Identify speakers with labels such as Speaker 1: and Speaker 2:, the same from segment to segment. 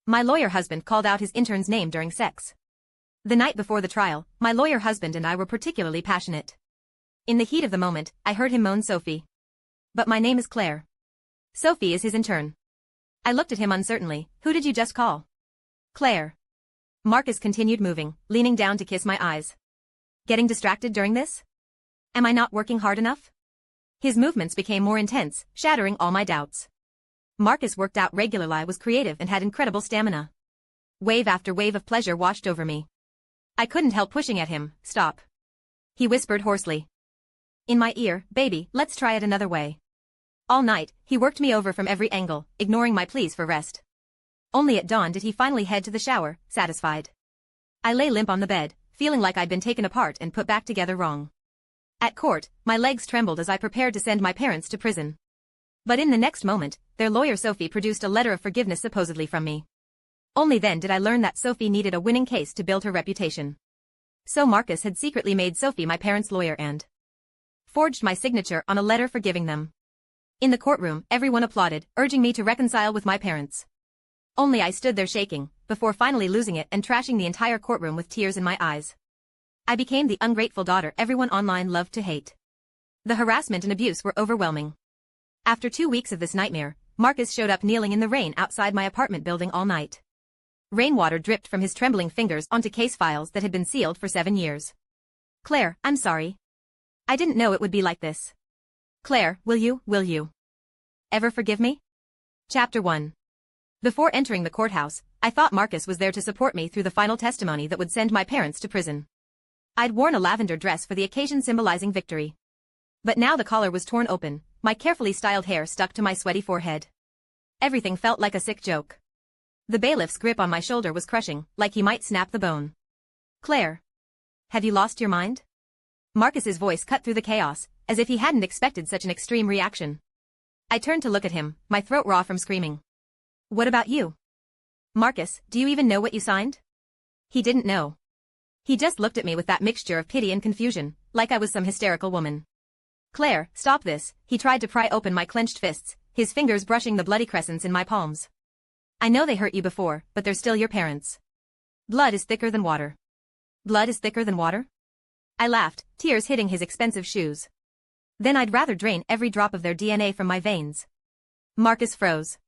Speaker 1: My lawyer husband called out his intern's name during sex. The night before the trial, my lawyer husband and I were particularly passionate. In the heat of the moment, I heard him moan Sophie. But my name is Claire. Sophie is his intern. I looked at him uncertainly. Who did you just call? Claire. Marcus continued moving, leaning down to kiss my eyes. Getting distracted during this? Am I not working hard enough? His movements became more intense, shattering all my doubts. Marcus worked out regularly, was creative and had incredible stamina. Wave after wave of pleasure washed over me. I couldn't help pushing at him. Stop. He whispered hoarsely. In my ear, baby, let's try it another way. All night, he worked me over from every angle, ignoring my pleas for rest. Only at dawn did he finally head to the shower, satisfied. I lay limp on the bed, feeling like I'd been taken apart and put back together wrong. At court, my legs trembled as I prepared to send my parents to prison. But in the next moment, their lawyer Sophie produced a letter of forgiveness supposedly from me. Only then did I learn that Sophie needed a winning case to build her reputation. So Marcus had secretly made Sophie my parents' lawyer and forged my signature on a letter forgiving them. In the courtroom, everyone applauded, urging me to reconcile with my parents. Only I stood there shaking, before finally losing it and trashing the entire courtroom with tears in my eyes. I became the ungrateful daughter everyone online loved to hate. The harassment and abuse were overwhelming. After 2 weeks of this nightmare, Marcus showed up kneeling in the rain outside my apartment building all night. Rainwater dripped from his trembling fingers onto case files that had been sealed for 7 years. Claire, I'm sorry. I didn't know it would be like this. Claire, will you ever forgive me? Chapter 1. Before entering the courthouse, I thought Marcus was there to support me through the final testimony that would send my parents to prison. I'd worn a lavender dress for the occasion symbolizing victory. But now the collar was torn open, my carefully styled hair stuck to my sweaty forehead. Everything felt like a sick joke. The bailiff's grip on my shoulder was crushing, like he might snap the bone. Claire. Have you lost your mind? Marcus's voice cut through the chaos, as if he hadn't expected such an extreme reaction. I turned to look at him, my throat raw from screaming. What about you? Marcus, do you even know what you signed? He didn't know. He just looked at me with that mixture of pity and confusion, like I was some hysterical woman. Claire, stop this, he tried to pry open my clenched fists, his fingers brushing the bloody crescents in my palms. I know they hurt you before, but they're still your parents. Blood is thicker than water. Blood is thicker than water? I laughed, tears hitting his expensive shoes. Then I'd rather drain every drop of their DNA from my veins. Marcus froze.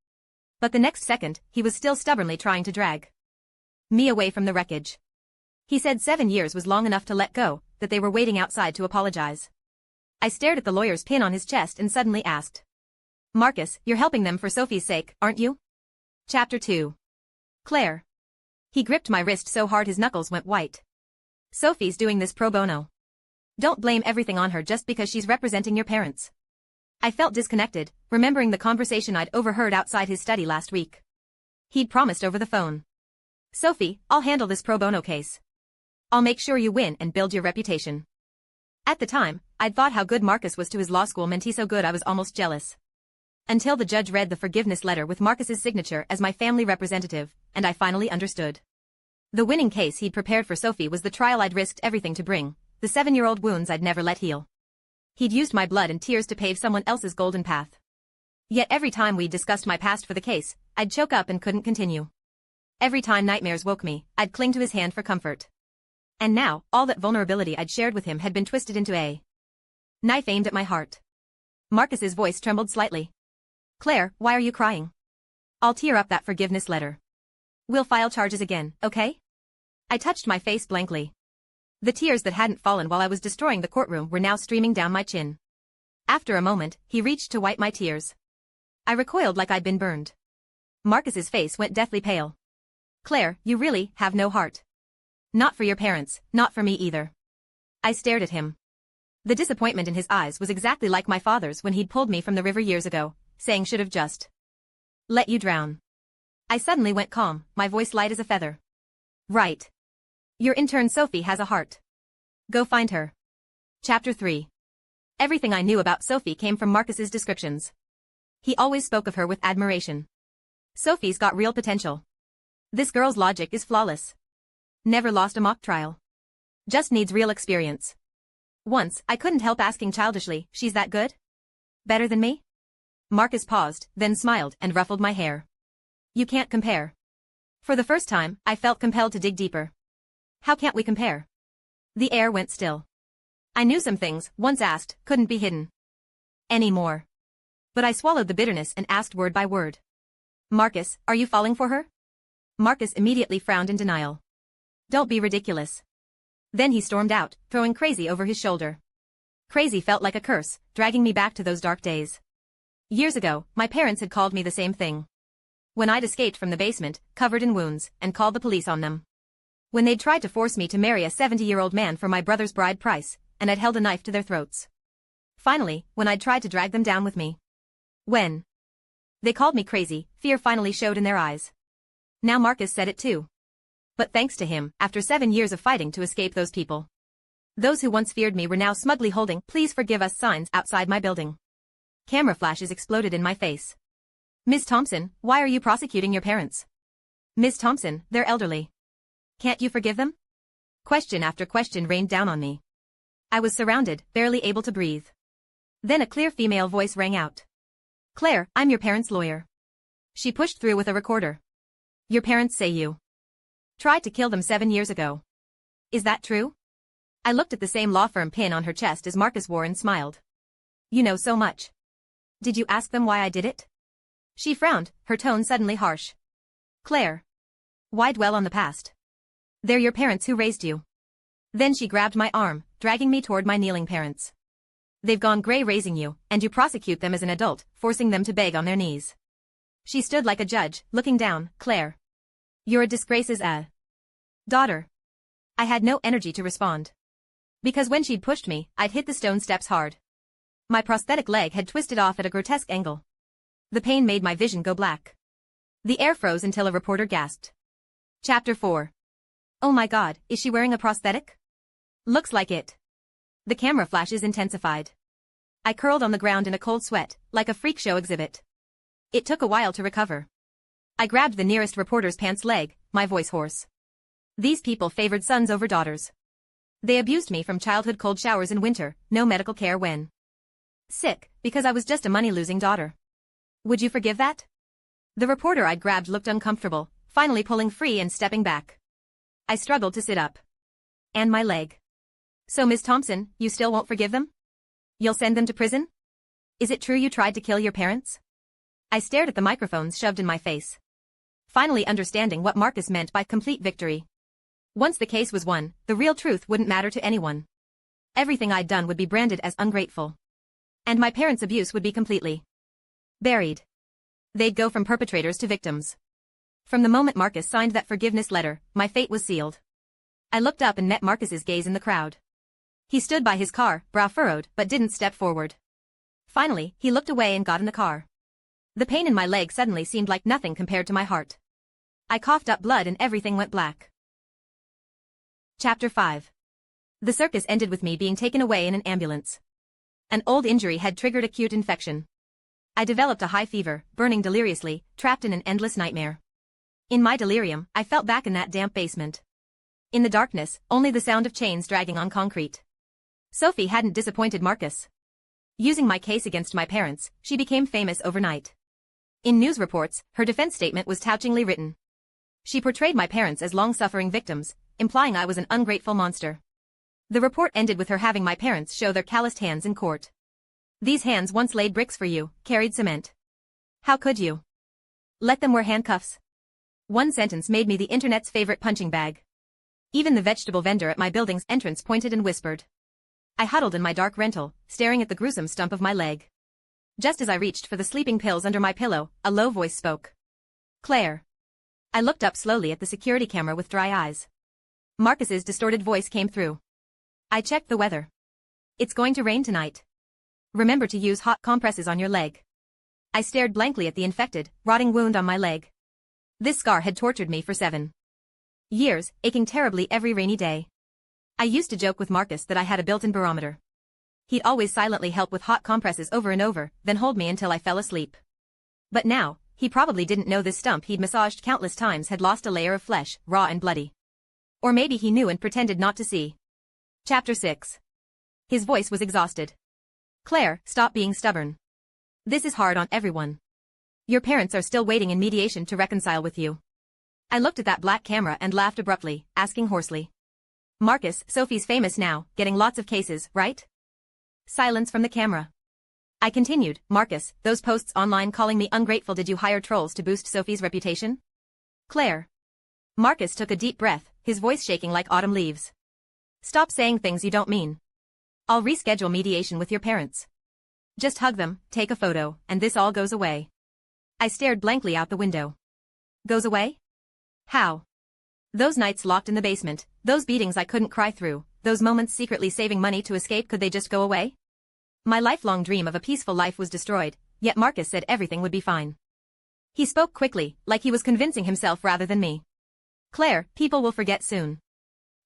Speaker 1: But the next second, he was still stubbornly trying to drag me away from the wreckage. He said 7 years was long enough to let go, that they were waiting outside to apologize. I stared at the lawyer's pin on his chest and suddenly asked. Marcus, you're helping them for Sophie's sake, aren't you? Chapter 2. Claire. He gripped my wrist so hard his knuckles went white. Sophie's doing this pro bono. Don't blame everything on her just because she's representing your parents. I felt disconnected, remembering the conversation I'd overheard outside his study last week. He'd promised over the phone. Sophie, I'll handle this pro bono case. I'll make sure you win and build your reputation. At the time, I'd thought how good Marcus was to his law school mentee, so good I was almost jealous. Until the judge read the forgiveness letter with Marcus's signature as my family representative, and I finally understood. The winning case he'd prepared for Sophie was the trial I'd risked everything to bring, the 7-year-old wounds I'd never let heal. He'd used my blood and tears to pave someone else's golden path. Yet every time we discussed my past for the case, I'd choke up and couldn't continue. Every time nightmares woke me, I'd cling to his hand for comfort. And now, all that vulnerability I'd shared with him had been twisted into a knife aimed at my heart. Marcus's voice trembled slightly. Claire, why are you crying? I'll tear up that forgiveness letter. We'll file charges again, okay? I touched my face blankly. The tears that hadn't fallen while I was destroying the courtroom were now streaming down my chin. After a moment, he reached to wipe my tears. I recoiled like I'd been burned. Marcus's face went deathly pale. Claire, you really have no heart. Not for your parents, not for me either. I stared at him. The disappointment in his eyes was exactly like my father's when he'd pulled me from the river years ago, saying should have just let you drown. I suddenly went calm, my voice light as a feather. Right. Your intern Sophie has a heart. Go find her. Chapter 3. Everything I knew about Sophie came from Marcus's descriptions. He always spoke of her with admiration. Sophie's got real potential. This girl's logic is flawless. Never lost a mock trial. Just needs real experience. Once, I couldn't help asking childishly, she's that good? Better than me? Marcus paused, then smiled and ruffled my hair. You can't compare. For the first time, I felt compelled to dig deeper. How can't we compare? The air went still. I knew some things, once asked, couldn't be hidden anymore. But I swallowed the bitterness and asked word by word. Marcus, are you falling for her? Marcus immediately frowned in denial. Don't be ridiculous. Then he stormed out, throwing crazy over his shoulder. Crazy felt like a curse, dragging me back to those dark days. Years ago, my parents had called me the same thing. When I'd escaped from the basement, covered in wounds, and called the police on them. When they'd tried to force me to marry a 70-year-old man for my brother's bride price, and I'd held a knife to their throats. Finally, when I'd tried to drag them down with me. When they called me crazy, fear finally showed in their eyes. Now Marcus said it too. But thanks to him, after 7 years of fighting to escape those people. Those who once feared me were now smugly holding "Please forgive us" signs outside my building. Camera flashes exploded in my face. Ms. Thompson, why are you prosecuting your parents? Ms. Thompson, they're elderly. Can't you forgive them? Question after question rained down on me. I was surrounded, barely able to breathe. Then a clear female voice rang out. Claire, I'm your parents' lawyer. She pushed through with a recorder. Your parents say you tried to kill them 7 years ago. Is that true? I looked at the same law firm pin on her chest as Marcus wore and smiled. You know so much. Did you ask them why I did it? She frowned, her tone suddenly harsh. Claire. Why dwell on the past? They're your parents who raised you. Then she grabbed my arm, dragging me toward my kneeling parents. They've gone gray raising you, and you prosecute them as an adult, forcing them to beg on their knees. She stood like a judge, looking down. Claire. You're a disgrace as a daughter. I had no energy to respond. Because when she'd pushed me, I'd hit the stone steps hard. My prosthetic leg had twisted off at a grotesque angle. The pain made my vision go black. The air froze until a reporter gasped. Chapter 4. Oh my God, is she wearing a prosthetic? Looks like it. The camera flashes intensified. I curled on the ground in a cold sweat, like a freak show exhibit. It took a while to recover. I grabbed the nearest reporter's pants leg, my voice hoarse. These people favored sons over daughters. They abused me from childhood cold showers in winter, no medical care when sick, because I was just a money-losing daughter. Would you forgive that? The reporter I'd grabbed looked uncomfortable, finally pulling free and stepping back. I struggled to sit up. And my leg. So Ms. Thompson, you still won't forgive them? You'll send them to prison? Is it true you tried to kill your parents? I stared at the microphones shoved in my face. Finally understanding what Marcus meant by complete victory. Once the case was won, the real truth wouldn't matter to anyone. Everything I'd done would be branded as ungrateful. And my parents' abuse would be completely buried. They'd go from perpetrators to victims. From the moment Marcus signed that forgiveness letter, my fate was sealed. I looked up and met Marcus's gaze in the crowd. He stood by his car, brow furrowed, but didn't step forward. Finally, he looked away and got in the car. The pain in my leg suddenly seemed like nothing compared to my heart. I coughed up blood and everything went black. Chapter 5. The circus ended with me being taken away in an ambulance. An old injury had triggered acute infection. I developed a high fever, burning deliriously, trapped in an endless nightmare. In my delirium, I felt back in that damp basement. In the darkness, only the sound of chains dragging on concrete. Sophie hadn't disappointed Marcus. Using my case against my parents, she became famous overnight. In news reports, her defense statement was touchingly written. She portrayed my parents as long-suffering victims, implying I was an ungrateful monster. The report ended with her having my parents show their calloused hands in court. These hands once laid bricks for you, carried cement. How could you let them wear handcuffs? One sentence made me the internet's favorite punching bag. Even the vegetable vendor at my building's entrance pointed and whispered. I huddled in my dark rental, staring at the gruesome stump of my leg. Just as I reached for the sleeping pills under my pillow, a low voice spoke. Claire. I looked up slowly at the security camera with dry eyes. Marcus's distorted voice came through. I checked the weather. It's going to rain tonight. Remember to use hot compresses on your leg. I stared blankly at the infected, rotting wound on my leg. This scar had tortured me for 7 years, aching terribly every rainy day. I used to joke with Marcus that I had a built-in barometer. He'd always silently help with hot compresses over and over, then hold me until I fell asleep. But now, he probably didn't know this stump he'd massaged countless times had lost a layer of flesh, raw and bloody. Or maybe he knew and pretended not to see. Chapter 6. His voice was exhausted. Claire, stop being stubborn. This is hard on everyone. Your parents are still waiting in mediation to reconcile with you. I looked at that black camera and laughed abruptly, asking hoarsely. Marcus, Sophie's famous now, getting lots of cases, right? Silence from the camera. I continued, Marcus, those posts online calling me ungrateful, did you hire trolls to boost Sophie's reputation? Claire. Marcus took a deep breath, his voice shaking like autumn leaves. Stop saying things you don't mean. I'll reschedule mediation with your parents. Just hug them, take a photo, and this all goes away. I stared blankly out the window. Goes away? How? Those nights locked in the basement, those beatings I couldn't cry through, those moments secretly saving money to escape, could they just go away? My lifelong dream of a peaceful life was destroyed, yet Marcus said everything would be fine. He spoke quickly, like he was convincing himself rather than me. Claire, people will forget soon.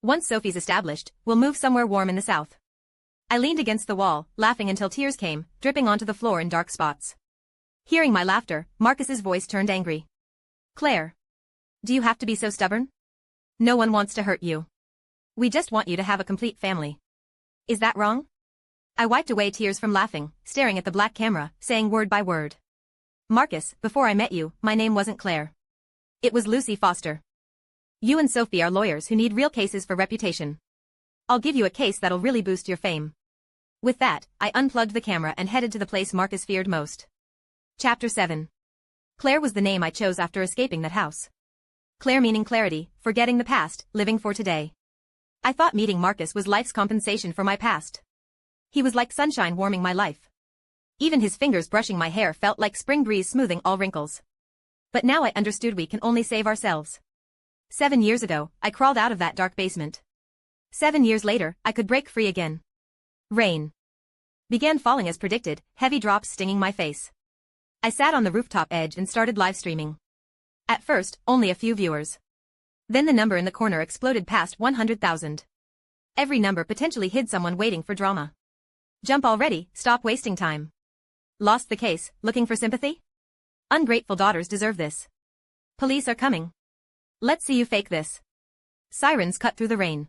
Speaker 1: Once Sophie's established, we'll move somewhere warm in the south. I leaned against the wall, laughing until tears came, dripping onto the floor in dark spots. Hearing my laughter, Marcus's voice turned angry. Claire. Do you have to be so stubborn? No one wants to hurt you. We just want you to have a complete family. Is that wrong? I wiped away tears from laughing, staring at the black camera, saying word by word. Marcus, before I met you, my name wasn't Claire. It was Lucy Foster. You and Sophie are lawyers who need real cases for reputation. I'll give you a case that'll really boost your fame. With that, I unplugged the camera and headed to the place Marcus feared most. Chapter 7. Claire was the name I chose after escaping that house. Claire meaning clarity, forgetting the past, living for today. I thought meeting Marcus was life's compensation for my past. He was like sunshine warming my life. Even his fingers brushing my hair felt like spring breeze smoothing all wrinkles. But now I understood we can only save ourselves. 7 years ago, I crawled out of that dark basement. 7 years later, I could break free again. Rain began falling as predicted, heavy drops stinging my face. I sat on the rooftop edge and started live streaming. At first, only a few viewers. Then the number in the corner exploded past 100,000. Every number potentially hid someone waiting for drama. Jump already, stop wasting time. Lost the case, looking for sympathy? Ungrateful daughters deserve this. Police are coming. Let's see you fake this. Sirens cut through the rain.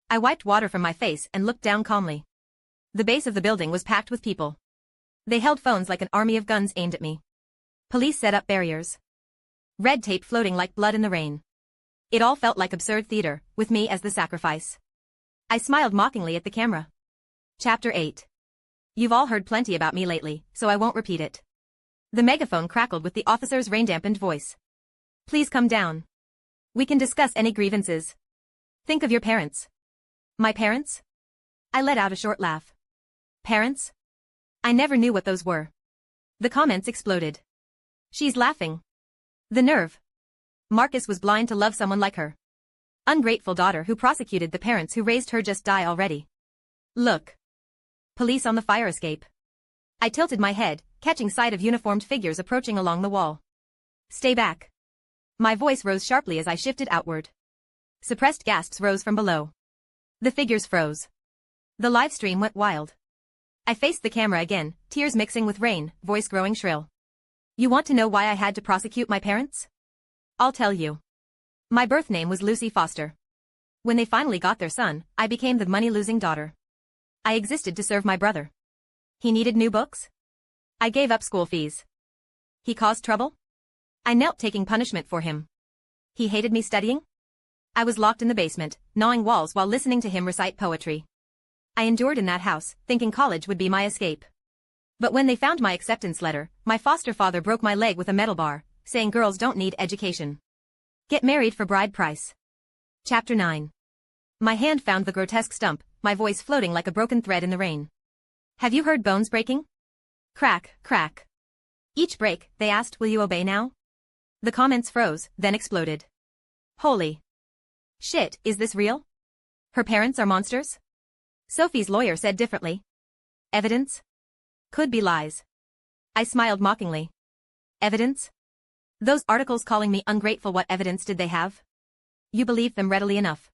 Speaker 1: I wiped water from my face and looked down calmly. The base of the building was packed with people. They held phones like an army of guns aimed at me. Police set up barriers. Red tape floating like blood in the rain. It all felt like absurd theater, with me as the sacrifice. I smiled mockingly at the camera. Chapter 8. You've all heard plenty about me lately, so I won't repeat it. The megaphone crackled with the officer's rain-dampened voice. Please come down. We can discuss any grievances. Think of your parents. My parents? I let out a short laugh. Parents? I never knew what those were. The comments exploded. She's laughing. The nerve. Marcus was blind to love someone like her. Ungrateful daughter who prosecuted the parents who raised her just die already. Look. Police on the fire escape. I tilted my head, catching sight of uniformed figures approaching along the wall. Stay back. My voice rose sharply as I shifted outward. Suppressed gasps rose from below. The figures froze. The live stream went wild. I faced the camera again, tears mixing with rain, voice growing shrill. You want to know why I had to prosecute my parents? I'll tell you. My birth name was Lucy Foster. When they finally got their son, I became the money-losing daughter. I existed to serve my brother. He needed new books? I gave up school fees. He caused trouble? I knelt taking punishment for him. He hated me studying? I was locked in the basement, gnawing walls while listening to him recite poetry. I endured in that house, thinking college would be my escape. But when they found my acceptance letter, my foster father broke my leg with a metal bar, saying girls don't need education. Get married for bride price. Chapter 9. My hand found the grotesque stump, my voice floating like a broken thread in the rain. Have you heard bones breaking? Crack, crack. Each break, they asked, will you obey now? The comments froze, then exploded. Holy shit, is this real? Her parents are monsters? Sophie's lawyer said differently. Evidence? Could be lies. I smiled mockingly. Evidence? Those articles calling me ungrateful, what evidence did they have? You believed them readily enough.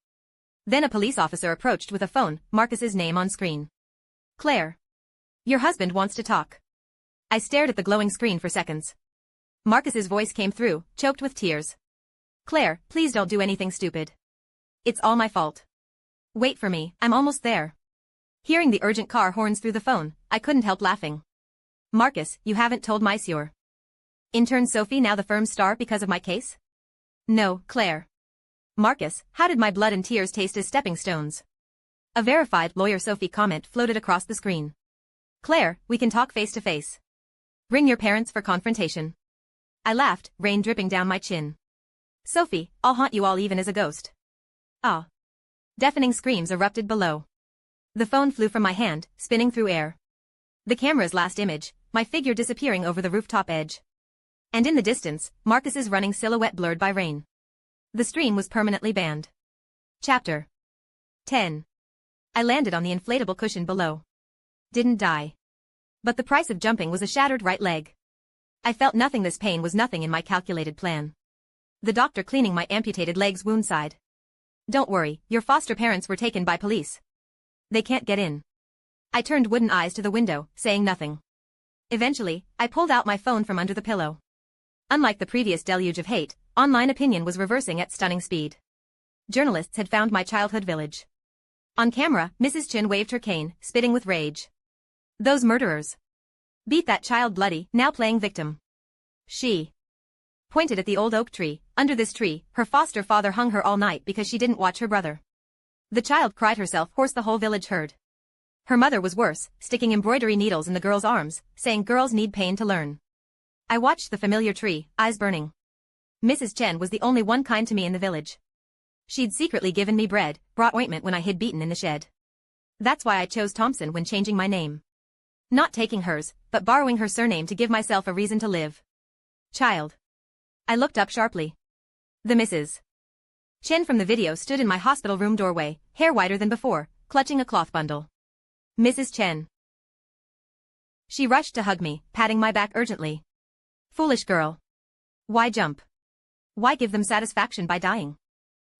Speaker 1: Then a police officer approached with a phone, Marcus's name on screen. Claire. Your husband wants to talk. I stared at the glowing screen for seconds. Marcus's voice came through, choked with tears. Claire, please don't do anything stupid. It's all my fault. Wait for me, I'm almost there. Hearing the urgent car horns through the phone, I couldn't help laughing. Marcus, you haven't told Monsieur. Intern Sophie now the firm's star because of my case? No, Claire. Marcus, how did my blood and tears taste as stepping stones? A verified lawyer Sophie comment floated across the screen. Claire, we can talk face to face. Ring your parents for confrontation. I laughed, rain dripping down my chin. Sophie, I'll haunt you all even as a ghost. Ah. Deafening screams erupted below. The phone flew from my hand, spinning through air. The camera's last image, my figure disappearing over the rooftop edge. And in the distance, Marcus's running silhouette blurred by rain. The stream was permanently banned. Chapter 10. I landed on the inflatable cushion below. Didn't die. But the price of jumping was a shattered right leg. I felt nothing. This pain was nothing in my calculated plan. The doctor cleaning my amputated leg's wound sighed. Don't worry, your foster parents were taken by police. They can't get in. I turned wooden eyes to the window, saying nothing. Eventually, I pulled out my phone from under the pillow. Unlike the previous deluge of hate, online opinion was reversing at stunning speed. Journalists had found my childhood village. On camera, Mrs. Chin waved her cane, spitting with rage. Those murderers. Beat that child bloody, now playing victim. She pointed at the old oak tree. Under this tree, her foster father hung her all night because she didn't watch her brother. The child cried herself hoarse. The whole village heard. Her mother was worse, sticking embroidery needles in the girl's arms, saying girls need pain to learn. I watched the familiar tree, eyes burning. Mrs. Chen was the only one kind to me in the village. She'd secretly given me bread, brought ointment when I hid beaten in the shed. That's why I chose Thompson when changing my name. Not taking hers, but borrowing her surname to give myself a reason to live. Child. I looked up sharply. The Mrs. Chen from the video stood in my hospital room doorway, hair whiter than before, clutching a cloth bundle. Mrs. Chen. She rushed to hug me, patting my back urgently. Foolish girl. Why jump? Why give them satisfaction by dying?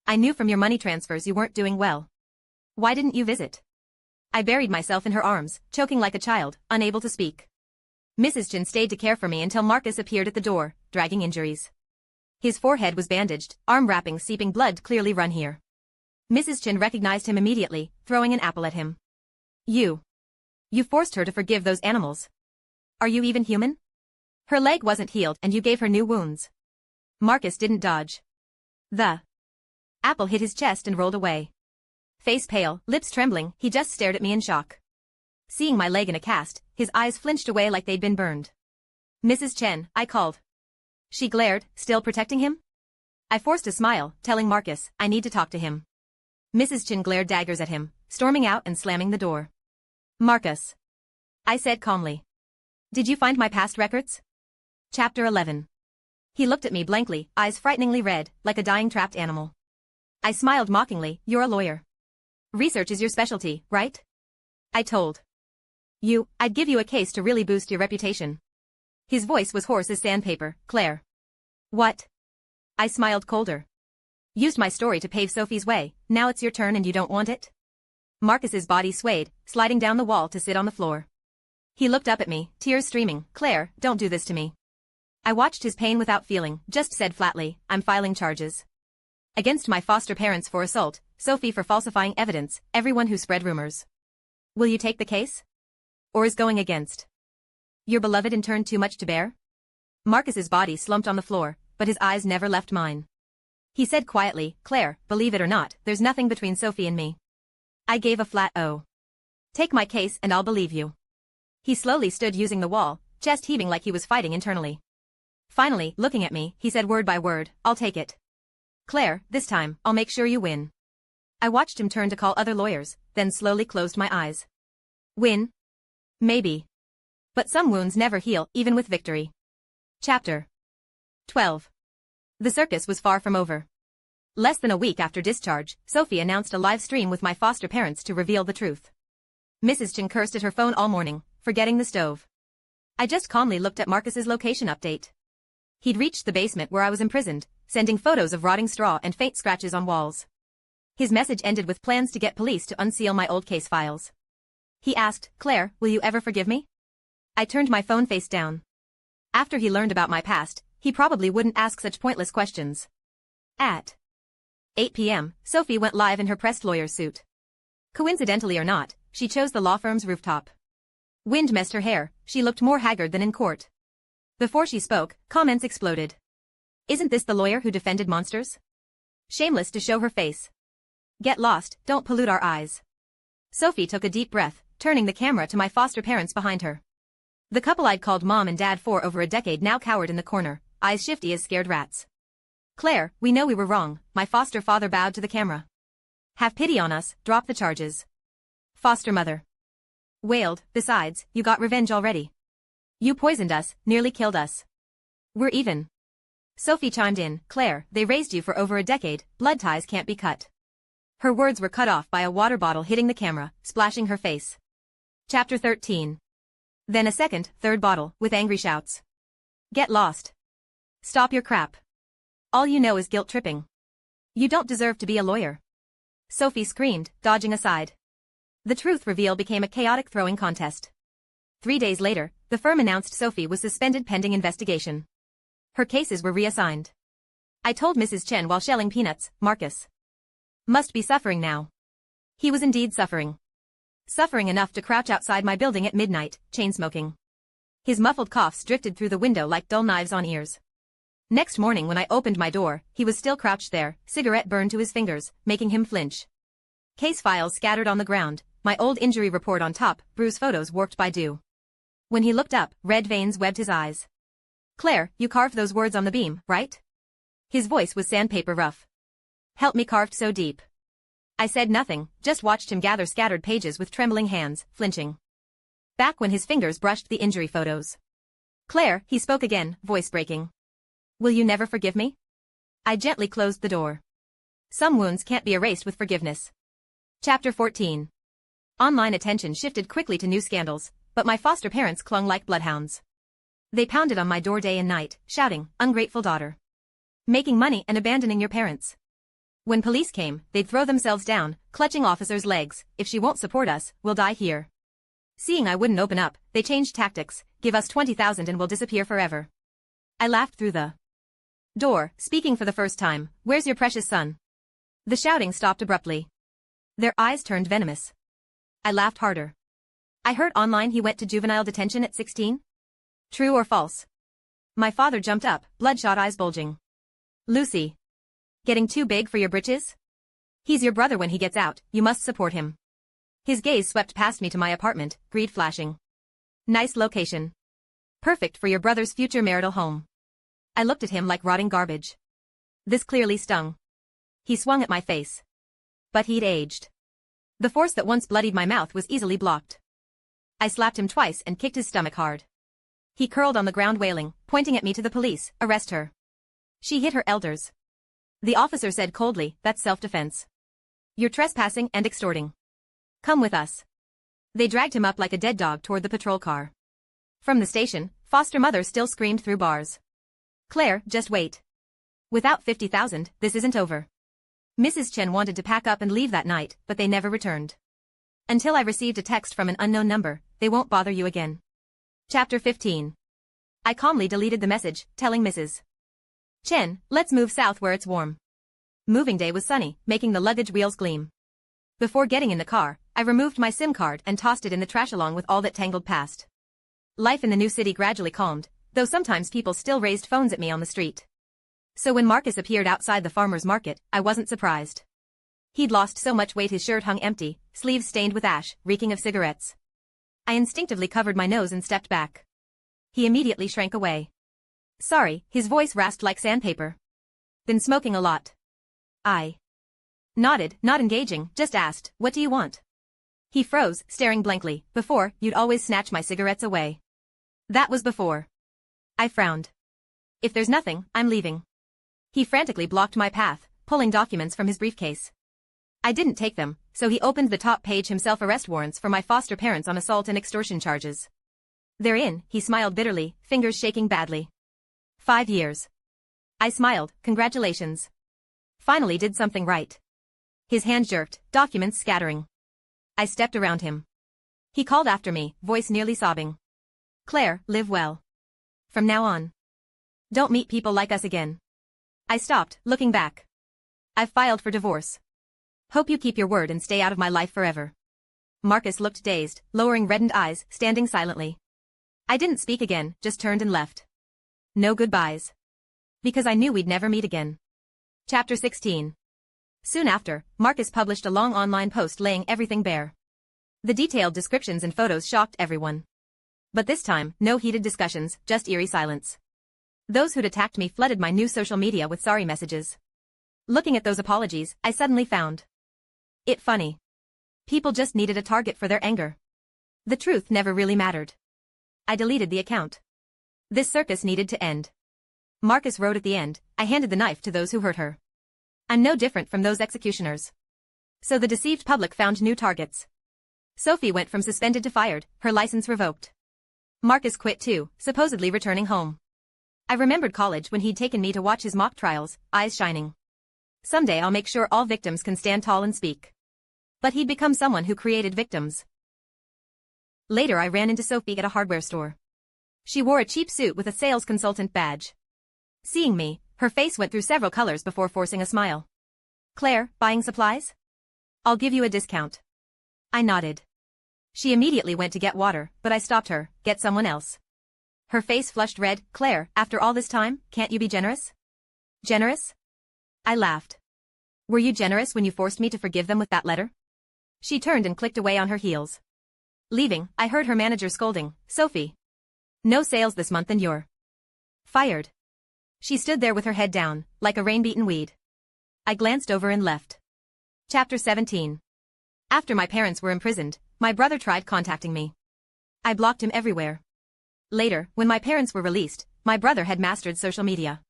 Speaker 1: I knew from your money transfers you weren't doing well. Why didn't you visit? I buried myself in her arms, choking like a child, unable to speak. Mrs. Chen stayed to care for me until Marcus appeared at the door, dragging injuries. His forehead was bandaged, arm wrappings seeping blood clearly run here. Mrs. Chen recognized him immediately, throwing an apple at him. You forced her to forgive those animals. Are you even human? Her leg wasn't healed and you gave her new wounds. Marcus didn't dodge. The apple hit his chest and rolled away. Face pale, lips trembling, he just stared at me in shock. Seeing my leg in a cast, his eyes flinched away like they'd been burned. Mrs. Chen, I called. She glared, still protecting him? I forced a smile, telling Marcus, I need to talk to him. Mrs. Chen glared daggers at him, storming out and slamming the door. Marcus. I said calmly. Did you find my past records? Chapter 11. He looked at me blankly, eyes frighteningly red, like a dying trapped animal. I smiled mockingly, you're a lawyer. Research is your specialty, right? I told you, I'd give you a case to really boost your reputation. His voice was hoarse as sandpaper, Claire. What? I smiled colder. Used my story to pave Sophie's way, now it's your turn and you don't want it? Marcus's body swayed, sliding down the wall to sit on the floor. He looked up at me, tears streaming, Claire, don't do this to me. I watched his pain without feeling, just said flatly, I'm filing charges. Against my foster parents for assault, Sophie for falsifying evidence, everyone who spread rumors. Will you take the case? Or is going against your beloved intern too much to bear? Marcus's body slumped on the floor, but his eyes never left mine. He said quietly, Claire, believe it or not, there's nothing between Sophie and me. I gave a flat O. Take my case and I'll believe you. He slowly stood using the wall, chest heaving like he was fighting internally. Finally, looking at me, he said word by word, I'll take it. Claire, this time, I'll make sure you win. I watched him turn to call other lawyers, then slowly closed my eyes. Win? Maybe. But some wounds never heal, even with victory. Chapter 12. The circus was far from over. Less than a week after discharge, Sophie announced a live stream with my foster parents to reveal the truth. Mrs. Chen cursed at her phone all morning, forgetting the stove. I just calmly looked at Marcus's location update. He'd reached the basement where I was imprisoned, sending photos of rotting straw and faint scratches on walls. His message ended with plans to get police to unseal my old case files. He asked, Claire, will you ever forgive me? I turned my phone face down. After he learned about my past, he probably wouldn't ask such pointless questions. At 8 p.m., Sophie went live in her pressed lawyer's suit. Coincidentally or not, she chose the law firm's rooftop. Wind messed her hair, she looked more haggard than in court. Before she spoke, comments exploded. Isn't this the lawyer who defended monsters? Shameless to show her face. Get lost, don't pollute our eyes. Sophie took a deep breath, turning the camera to my foster parents behind her. The couple I'd called mom and dad for over a decade now cowered in the corner, eyes shifty as scared rats. Claire, we know we were wrong, my foster father bowed to the camera. Have pity on us, drop the charges. Foster mother wailed, besides, you got revenge already. You poisoned us, nearly killed us. We're even. Sophie chimed in, Claire, they raised you for over a decade, blood ties can't be cut. Her words were cut off by a water bottle hitting the camera, splashing her face. Chapter 13. Then a second, third bottle, with angry shouts. Get lost. Stop your crap. All you know is guilt tripping. You don't deserve to be a lawyer. Sophie screamed, dodging aside. The truth reveal became a chaotic throwing contest. 3 days later, the firm announced Sophie was suspended pending investigation. Her cases were reassigned. I told Mrs. Chen while shelling peanuts, Marcus must be suffering now. He was indeed suffering. Suffering enough to crouch outside my building at midnight, chain-smoking. His muffled coughs drifted through the window like dull knives on ears. Next morning when I opened my door, he was still crouched there, cigarette burned to his fingers, making him flinch. Case files scattered on the ground, my old injury report on top, bruise photos warped by dew. When he looked up, red veins webbed his eyes. Claire, you carved those words on the beam, right? His voice was sandpaper rough. Help me, carved so deep. I said nothing, just watched him gather scattered pages with trembling hands, flinching. Back when his fingers brushed the injury photos. Claire, he spoke again, voice breaking. Will you never forgive me? I gently closed the door. Some wounds can't be erased with forgiveness. Chapter 14. Online attention shifted quickly to new scandals, but my foster parents clung like bloodhounds. They pounded on my door day and night, shouting, ungrateful daughter. Making money and abandoning your parents. When police came, they'd throw themselves down, clutching officers' legs, if she won't support us, we'll die here. Seeing I wouldn't open up, they changed tactics, give us 20,000 and we'll disappear forever. I laughed through the door, speaking for the first time, where's your precious son? The shouting stopped abruptly. Their eyes turned venomous. I laughed harder. I heard online he went to juvenile detention at 16? True or false? My father jumped up, bloodshot eyes bulging. Lucy. Getting too big for your britches? He's your brother when he gets out, you must support him. His gaze swept past me to my apartment, greed flashing. Nice location. Perfect for your brother's future marital home. I looked at him like rotting garbage. This clearly stung. He swung at my face. But he'd aged. The force that once bloodied my mouth was easily blocked. I slapped him twice and kicked his stomach hard. He curled on the ground wailing, pointing at me to the police, arrest her. She hit her elders. The officer said coldly, that's self-defense. You're trespassing and extorting. Come with us. They dragged him up like a dead dog toward the patrol car. From the station, foster mother still screamed through bars. Claire, just wait. Without 50,000, this isn't over. Mrs. Chen wanted to pack up and leave that night, but they never returned. Until I received a text from an unknown number, they won't bother you again. Chapter 15. I calmly deleted the message, telling Mrs. Chen, let's move south where it's warm. Moving day was sunny, making the luggage wheels gleam. Before getting in the car, I removed my SIM card and tossed it in the trash along with all that tangled past. Life in the new city gradually calmed, though sometimes people still raised phones at me on the street. So when Marcus appeared outside the farmer's market, I wasn't surprised. He'd lost so much weight his shirt hung empty, sleeves stained with ash, reeking of cigarettes. I instinctively covered my nose and stepped back. He immediately shrank away. Sorry, his voice rasped like sandpaper. Been smoking a lot. I nodded, not engaging, just asked, what do you want? He froze, staring blankly. Before, you'd always snatch my cigarettes away. That was before. I frowned. If there's nothing, I'm leaving. He frantically blocked my path, pulling documents from his briefcase. I didn't take them, so he opened the top page himself, arrest warrants for my foster parents on assault and extortion charges. Therein, he smiled bitterly, fingers shaking badly. 5 years. I smiled, congratulations. Finally did something right. His hand jerked, documents scattering. I stepped around him. He called after me, voice nearly sobbing. Claire, live well. From now on. Don't meet people like us again. I stopped, looking back. I've filed for divorce. Hope you keep your word and stay out of my life forever. Marcus looked dazed, lowering reddened eyes, standing silently. I didn't speak again, just turned and left. No goodbyes. Because I knew we'd never meet again. Chapter 16. Soon after, Marcus published a long online post laying everything bare. The detailed descriptions and photos shocked everyone. But this time, no heated discussions, just eerie silence. Those who'd attacked me flooded my new social media with sorry messages. Looking at those apologies, I suddenly found it funny. People just needed a target for their anger. The truth never really mattered. I deleted the account. This circus needed to end. Marcus wrote at the end, I handed the knife to those who hurt her. I'm no different from those executioners. So the deceived public found new targets. Sophie went from suspended to fired, her license revoked. Marcus quit too, supposedly returning home. I remembered college when he'd taken me to watch his mock trials, eyes shining. Someday I'll make sure all victims can stand tall and speak. But he'd become someone who created victims. Later I ran into Sophie at a hardware store. She wore a cheap suit with a sales consultant badge. Seeing me, her face went through several colors before forcing a smile. Claire, buying supplies? I'll give you a discount. I nodded. She immediately went to get water, but I stopped her, get someone else. Her face flushed red, Claire, after all this time, can't you be generous? Generous? I laughed. Were you generous when you forced me to forgive them with that letter? She turned and clicked away on her heels. Leaving, I heard her manager scolding, Sophie. No sales this month and you're fired. She stood there with her head down, like a rain-beaten weed. I glanced over and left. Chapter 17. After my parents were imprisoned, my brother tried contacting me. I blocked him everywhere. Later, when my parents were released, my brother had mastered social media.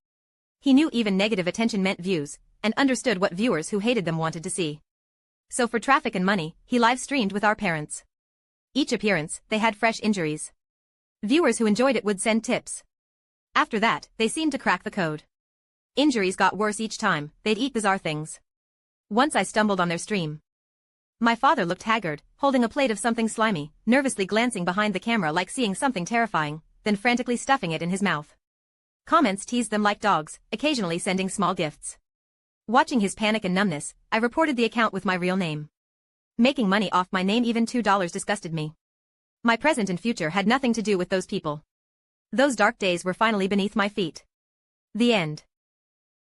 Speaker 1: He knew even negative attention meant views, and understood what viewers who hated them wanted to see. So for traffic and money, he live-streamed with our parents. Each appearance, they had fresh injuries. Viewers who enjoyed it would send tips. After that, they seemed to crack the code. Injuries got worse each time, they'd eat bizarre things. Once I stumbled on their stream. My father looked haggard, holding a plate of something slimy, nervously glancing behind the camera like seeing something terrifying, then frantically stuffing it in his mouth. Comments teased them like dogs, occasionally sending small gifts. Watching his panic and numbness, I reported the account with my real name. Making money off my name, even $2, disgusted me. My present and future had nothing to do with those people. Those dark days were finally beneath my feet. The end.